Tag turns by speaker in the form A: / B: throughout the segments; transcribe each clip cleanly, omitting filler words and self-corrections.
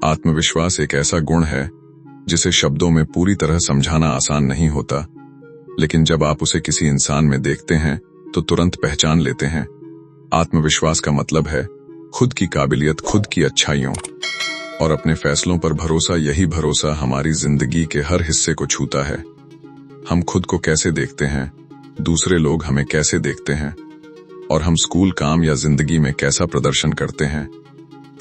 A: आत्मविश्वास एक ऐसा गुण है जिसे शब्दों में पूरी तरह समझाना आसान नहीं होता, लेकिन जब आप उसे किसी इंसान में देखते हैं तो तुरंत पहचान लेते हैं। आत्मविश्वास का मतलब है खुद की काबिलियत, खुद की अच्छाइयों और अपने फैसलों पर भरोसा। यही भरोसा हमारी जिंदगी के हर हिस्से को छूता है। हम खुद को कैसे देखते हैं, दूसरे लोग हमें कैसे देखते हैं, और हम स्कूल, काम या जिंदगी में कैसा प्रदर्शन करते हैं।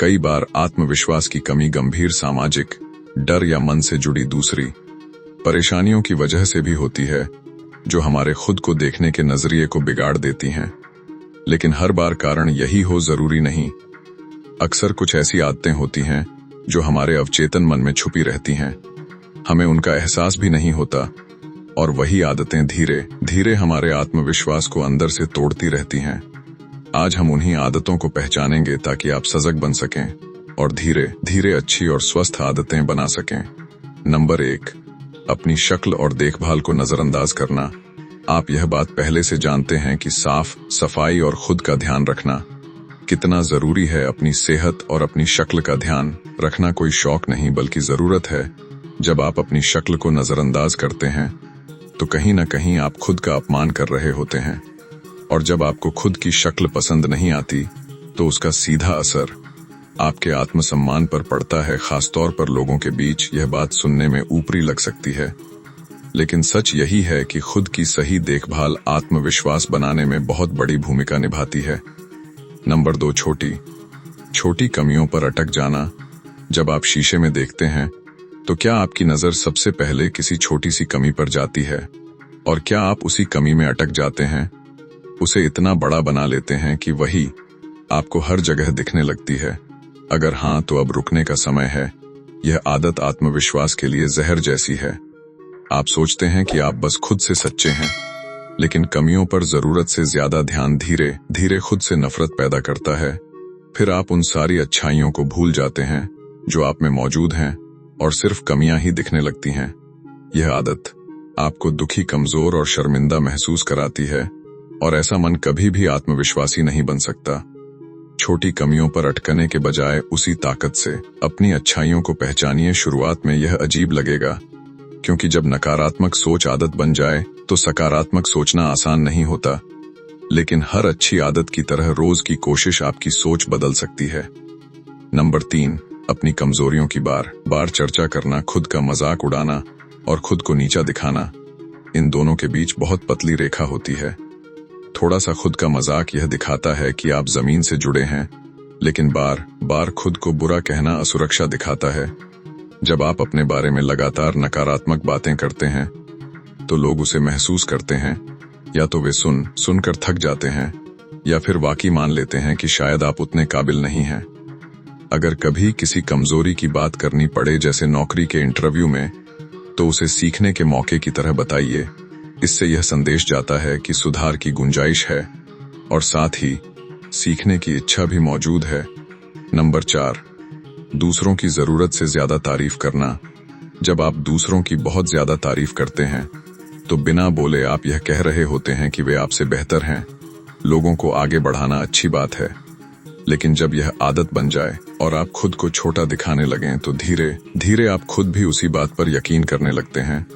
A: कई बार आत्मविश्वास की कमी गंभीर सामाजिक डर या मन से जुड़ी दूसरी परेशानियों की वजह से भी होती है, जो हमारे खुद को देखने के नजरिए को बिगाड़ देती हैं। लेकिन हर बार कारण यही हो जरूरी नहीं। अक्सर कुछ ऐसी आदतें होती हैं जो हमारे अवचेतन मन में छुपी रहती हैं, हमें उनका एहसास भी नहीं होता, और वही आदतें धीरे धीरे हमारे आत्मविश्वास को अंदर से तोड़ती रहती हैं। आज हम उन्हीं आदतों को पहचानेंगे ताकि आप सजग बन सकें और धीरे धीरे अच्छी और स्वस्थ आदतें बना सकें। नंबर 1, अपनी शक्ल और देखभाल को नजरअंदाज करना। आप यह बात पहले से जानते हैं कि साफ सफाई और खुद का ध्यान रखना कितना जरूरी है। अपनी सेहत और अपनी शक्ल का ध्यान रखना कोई शौक नहीं बल्कि जरूरत है। जब आप अपनी शक्ल को नजरअंदाज करते हैं तो कहीं ना कहीं आप खुद का अपमान कर रहे होते हैं, और जब आपको खुद की शक्ल पसंद नहीं आती तो उसका सीधा असर आपके आत्मसम्मान पर पड़ता है। खासतौर पर लोगों के बीच यह बात सुनने में ऊपरी लग सकती है, लेकिन सच यही है कि खुद की सही देखभाल आत्मविश्वास बनाने में बहुत बड़ी भूमिका निभाती है। नंबर 2, छोटी कमियों पर अटक जाना। जब आप शीशे में देखते हैं तो क्या आपकी नजर सबसे पहले किसी छोटी सी कमी पर जाती है, और क्या आप उसी कमी में अटक जाते हैं, उसे इतना बड़ा बना लेते हैं कि वही आपको हर जगह दिखने लगती है? अगर हाँ, तो अब रुकने का समय है। यह आदत आत्मविश्वास के लिए जहर जैसी है। आप सोचते हैं कि आप बस खुद से सच्चे हैं, लेकिन कमियों पर जरूरत से ज्यादा ध्यान धीरे धीरे खुद से नफरत पैदा करता है। फिर आप उन सारी अच्छाइयों को भूल जाते हैं जो आप में मौजूद हैं, और सिर्फ कमियां ही दिखने लगती हैं। यह आदत आपको दुखी, कमजोर और शर्मिंदा महसूस कराती है, और ऐसा मन कभी भी आत्मविश्वासी नहीं बन सकता। छोटी कमियों पर अटकने के बजाय उसी ताकत से अपनी अच्छाइयों को पहचानिए। शुरुआत में यह अजीब लगेगा, क्योंकि जब नकारात्मक सोच आदत बन जाए तो सकारात्मक सोचना आसान नहीं होता, लेकिन हर अच्छी आदत की तरह रोज की कोशिश आपकी सोच बदल सकती है। नंबर 3, अपनी कमजोरियों की बार बार चर्चा करना। खुद का मजाक उड़ाना और खुद को नीचा दिखाना, इन दोनों के बीच बहुत पतली रेखा होती है। थोड़ा सा खुद का मजाक यह दिखाता है कि आप जमीन से जुड़े हैं, लेकिन बार बार खुद को बुरा कहना असुरक्षा दिखाता है। जब आप अपने बारे में लगातार नकारात्मक बातें करते हैं तो लोग उसे महसूस करते हैं, या तो वे सुनकर थक जाते हैं, या फिर वाकई मान लेते हैं कि शायद आप उतने काबिल नहीं हैं। अगर कभी किसी कमजोरी की बात करनी पड़े, जैसे नौकरी के इंटरव्यू में, तो उसे सीखने के मौके की तरह बताइए। इससे यह संदेश जाता है कि सुधार की गुंजाइश है, और साथ ही सीखने की इच्छा भी मौजूद है। नंबर 4, दूसरों की जरूरत से ज्यादा तारीफ करना। जब आप दूसरों की बहुत ज्यादा तारीफ करते हैं तो बिना बोले आप यह कह रहे होते हैं कि वे आपसे बेहतर हैं। लोगों को आगे बढ़ाना अच्छी बात है, लेकिन जब यह आदत बन जाए और आप खुद को छोटा दिखाने लगें तो धीरे धीरे आप खुद भी उसी बात पर यकीन करने लगते हैं।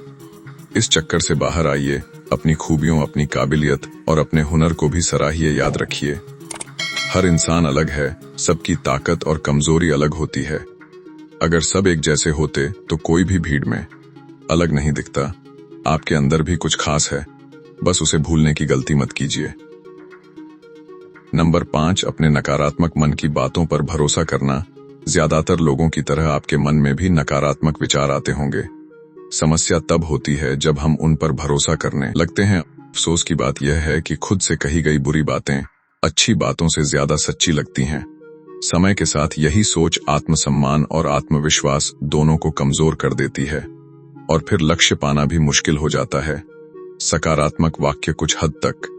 A: इस चक्कर से बाहर आइए। अपनी खूबियों, अपनी काबिलियत और अपने हुनर को भी सराहिए। याद रखिए, हर इंसान अलग है, सबकी ताकत और कमजोरी अलग होती है। अगर सब एक जैसे होते तो कोई भी भीड़ में अलग नहीं दिखता। आपके अंदर भी कुछ खास है, बस उसे भूलने की गलती मत कीजिए। नंबर 5, अपने नकारात्मक मन की बातों पर भरोसा करना। ज्यादातर लोगों की तरह आपके मन में भी नकारात्मक विचार आते होंगे। समस्या तब होती है जब हम उन पर भरोसा करने लगते हैं। अफसोस की बात यह है कि खुद से कही गई बुरी बातें अच्छी बातों से ज्यादा सच्ची लगती हैं। समय के साथ यही सोच आत्मसम्मान और आत्मविश्वास दोनों को कमजोर कर देती है, और फिर लक्ष्य पाना भी मुश्किल हो जाता है। सकारात्मक वाक्य कुछ हद तक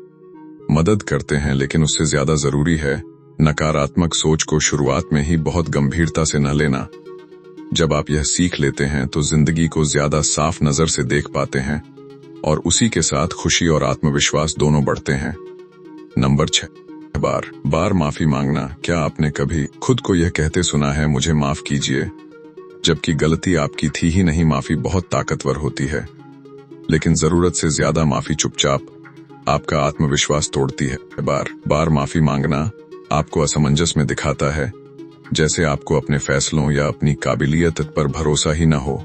A: मदद करते हैं, लेकिन उससे ज्यादा जरूरी है नकारात्मक सोच को शुरुआत में ही बहुत गंभीरता से न लेना। जब आप यह सीख लेते हैं तो जिंदगी को ज्यादा साफ नजर से देख पाते हैं, और उसी के साथ खुशी और आत्मविश्वास दोनों बढ़ते हैं। नंबर 6, बार बार माफी मांगना। क्या आपने कभी खुद को यह कहते सुना है, मुझे माफ कीजिए, जबकि गलती आपकी थी ही नहीं, माफी बहुत ताकतवर होती है, लेकिन जरूरत से ज्यादा माफी चुपचाप आपका आत्मविश्वास तोड़ती है। बार बार माफी मांगना आपको असमंजस में दिखाता है, जैसे आपको अपने फैसलों या अपनी काबिलियत पर भरोसा ही न हो।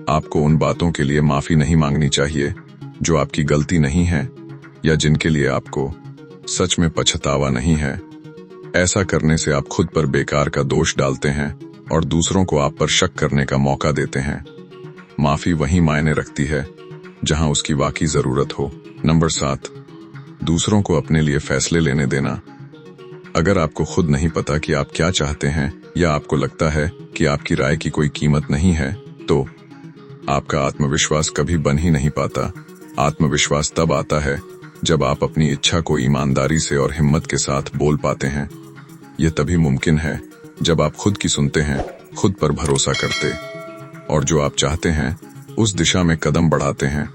A: आपको उन बातों के लिए माफी नहीं मांगनी चाहिए जो आपकी गलती नहीं है या जिनके लिए आपको सच में पछतावा नहीं है। ऐसा करने से आप खुद पर बेकार का दोष डालते हैं और दूसरों को आप पर शक करने का मौका देते हैं। माफी वहीं मायने रखती है जहां उसकी वाकई जरूरत हो। नंबर 7, दूसरों को अपने लिए फैसले लेने देना। अगर आपको खुद नहीं पता कि आप क्या चाहते हैं या आपको लगता है कि आपकी राय की कोई कीमत नहीं है, तो आपका आत्मविश्वास कभी बन ही नहीं पाता। आत्मविश्वास तब आता है जब आप अपनी इच्छा को ईमानदारी से और हिम्मत के साथ बोल पाते हैं। यह तभी मुमकिन है जब आप खुद की सुनते हैं, खुद पर भरोसा करते और जो आप चाहते हैं उस दिशा में कदम बढ़ाते हैं।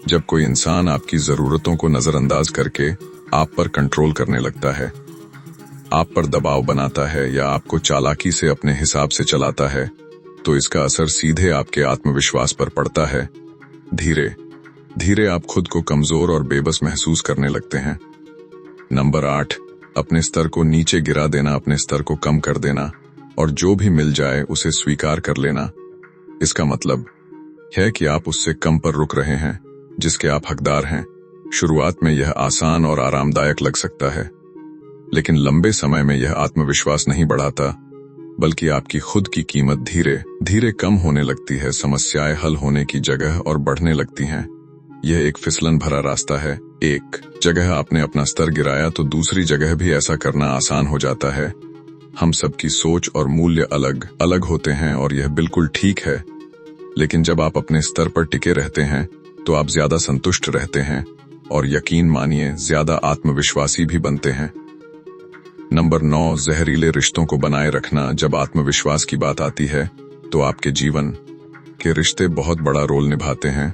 A: जब कोई इंसान आपकी जरूरतों को नजरअंदाज करके आप पर कंट्रोल करने लगता है, आप पर दबाव बनाता है या आपको चालाकी से अपने हिसाब से चलाता है, तो इसका असर सीधे आपके आत्मविश्वास पर पड़ता है। धीरे धीरे आप खुद को कमजोर और बेबस महसूस करने लगते हैं। नंबर 8, अपने स्तर को नीचे गिरा देना, अपने स्तर को कम कर देना और जो भी मिल जाए उसे स्वीकार कर लेना। इसका मतलब है कि आप उससे कम पर रुक रहे हैं जिसके आप हकदार हैं। शुरुआत में यह आसान और आरामदायक लग सकता है, लेकिन लंबे समय में यह आत्मविश्वास नहीं बढ़ाता, बल्कि आपकी खुद की कीमत धीरे धीरे कम होने लगती है। समस्याएं हल होने की जगह और बढ़ने लगती हैं। यह एक फिसलन भरा रास्ता है। एक जगह आपने अपना स्तर गिराया तो दूसरी जगह भी ऐसा करना आसान हो जाता है। हम सबकी सोच और मूल्य अलग अलग होते हैं और यह बिल्कुल ठीक है, लेकिन जब आप अपने स्तर पर टिके रहते हैं तो आप ज्यादा संतुष्ट रहते हैं और यकीन मानिए ज्यादा आत्मविश्वासी भी बनते हैं। नंबर 9, जहरीले रिश्तों को बनाए रखना। जब आत्मविश्वास की बात आती है तो आपके जीवन के रिश्ते बहुत बड़ा रोल निभाते हैं,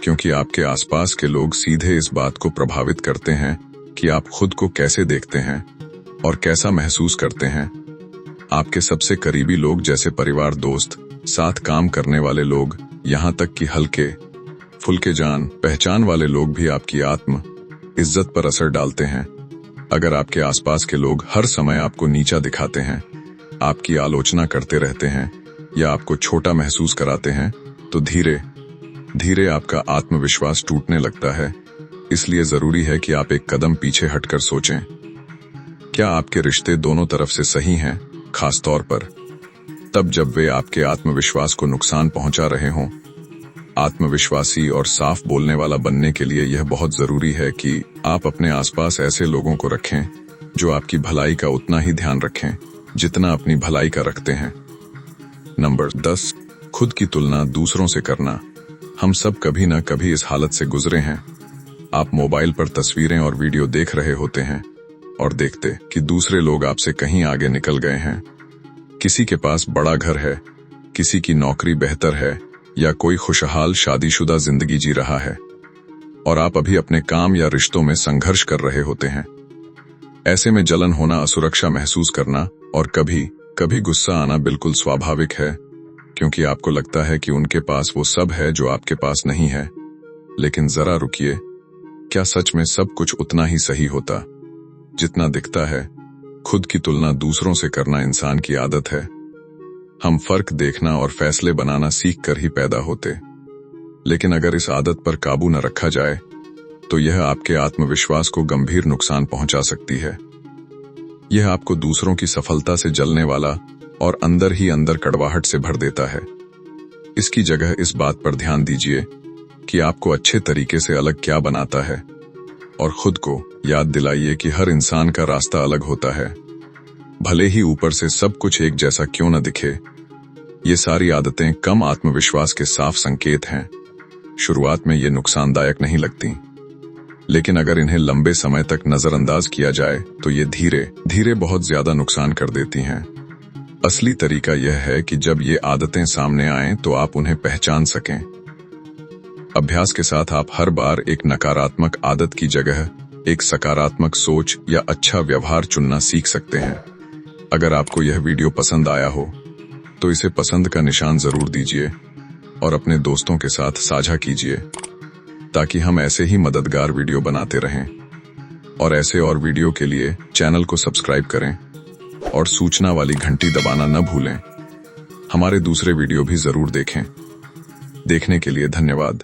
A: क्योंकि आपके आसपास के लोग सीधे इस बात को प्रभावित करते हैं कि आप खुद को कैसे देखते हैं और कैसा महसूस करते हैं। आपके सबसे करीबी लोग जैसे परिवार, दोस्त, साथ काम करने वाले लोग, यहाँ तक कि हल्के फुल्के जान पहचान वाले लोग भी आपकी आत्म इज्जत पर असर डालते हैं। अगर आपके आसपास के लोग हर समय आपको नीचा दिखाते हैं, आपकी आलोचना करते रहते हैं या आपको छोटा महसूस कराते हैं, तो धीरे धीरे आपका आत्मविश्वास टूटने लगता है। इसलिए जरूरी है कि आप एक कदम पीछे हटकर सोचें, क्या आपके रिश्ते दोनों तरफ से सही हैं, खासतौर पर तब जब वे आपके आत्मविश्वास को नुकसान पहुंचा रहे हों। आत्मविश्वासी और साफ बोलने वाला बनने के लिए यह बहुत जरूरी है कि आप अपने आसपास ऐसे लोगों को रखें जो आपकी भलाई का उतना ही ध्यान रखें जितना अपनी भलाई का रखते हैं। नंबर 10, खुद की तुलना दूसरों से करना। हम सब कभी न कभी इस हालत से गुजरे हैं। आप मोबाइल पर तस्वीरें और वीडियो देख रहे होते हैं और देखते कि दूसरे लोग आपसे कहीं आगे निकल गए हैं। किसी के पास बड़ा घर है, किसी की नौकरी बेहतर है या कोई खुशहाल शादीशुदा जिंदगी जी रहा है, और आप अभी अपने काम या रिश्तों में संघर्ष कर रहे होते हैं। ऐसे में जलन होना, असुरक्षा महसूस करना और कभी कभी गुस्सा आना बिल्कुल स्वाभाविक है, क्योंकि आपको लगता है कि उनके पास वो सब है जो आपके पास नहीं है। लेकिन जरा रुकिए, क्या सच में सब कुछ उतना ही सही होता जितना दिखता है? खुद की तुलना दूसरों से करना इंसान की आदत है। हम फर्क देखना और फैसले बनाना सीख कर ही पैदा होते, लेकिन अगर इस आदत पर काबू न रखा जाए तो यह आपके आत्मविश्वास को गंभीर नुकसान पहुंचा सकती है। यह आपको दूसरों की सफलता से जलने वाला और अंदर ही अंदर कड़वाहट से भर देता है। इसकी जगह इस बात पर ध्यान दीजिए कि आपको अच्छे तरीके से अलग क्या बनाता है, और खुद को याद दिलाइए कि हर इंसान का रास्ता अलग होता है, भले ही ऊपर से सब कुछ एक जैसा क्यों न दिखे। ये सारी आदतें कम आत्मविश्वास के साफ संकेत हैं। शुरुआत में ये नुकसानदायक नहीं लगती, लेकिन अगर इन्हें लंबे समय तक नजरअंदाज किया जाए तो ये धीरे धीरे बहुत ज्यादा नुकसान कर देती हैं। असली तरीका यह है कि जब ये आदतें सामने आएं तो आप उन्हें पहचान सकें। अभ्यास के साथ आप हर बार एक नकारात्मक आदत की जगह एक सकारात्मक सोच या अच्छा व्यवहार चुनना सीख सकते हैं। अगर आपको यह वीडियो पसंद आया हो तो इसे पसंद का निशान जरूर दीजिए और अपने दोस्तों के साथ साझा कीजिए, ताकि हम ऐसे ही मददगार वीडियो बनाते रहें। और ऐसे और वीडियो के लिए चैनल को सब्सक्राइब करें और सूचना वाली घंटी दबाना न भूलें। हमारे दूसरे वीडियो भी जरूर देखें। देखने के लिए धन्यवाद।